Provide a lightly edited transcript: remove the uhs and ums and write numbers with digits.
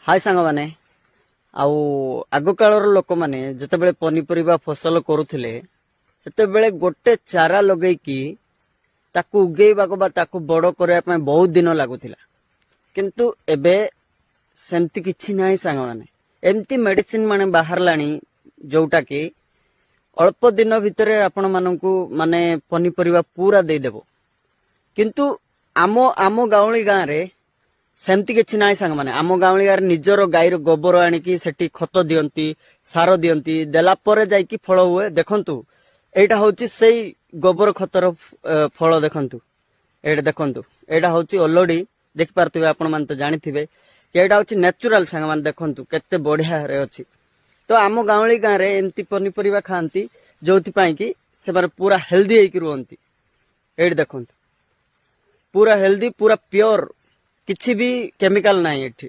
हाय सांग माने आउ आग कालर लोक माने जितेबले पनीपरिबा फसल करुथिले सेतेबेले गोटे चारा लगेकी ताकू उगेइबाको बा ताकू बड़ करबा पय बहुत दिन लागुथिला किंतु एबे सेमती किछि नाही सांग माने एमती मेडिसिन माने बाहरलानी जोटा कि अल्प दिन भितरे आपण माननकू माने पनीपरिबा पूरा दे देबो किंतु आमो आमो गाउली गां रे सेमती किछि नाही सांग माने आमो गाउली गां रे निजरो गाईर गोबर आनिकी सेठी खत दियंती सार दियंती देला परे जाईकी फळ हुए देखंतु एटा होची सेई गोबर खतर फल देखंतु एटा देखंतु एटा होची ऑलरेडी देख पारथिबे आपण मान तो जानिथिबे कि एटा होची नेचुरल सांग मान देखंतु केते बढ़िया रे अछि तो आमो गाउली गां रे एंती पनीपरिबा खांती जोथि पई कि से माने पूरा हेल्दी हेकि रहंती एट देखंतु पूरा हेल्दी पूरा प्योर किछि भी केमिकल नाही एठी।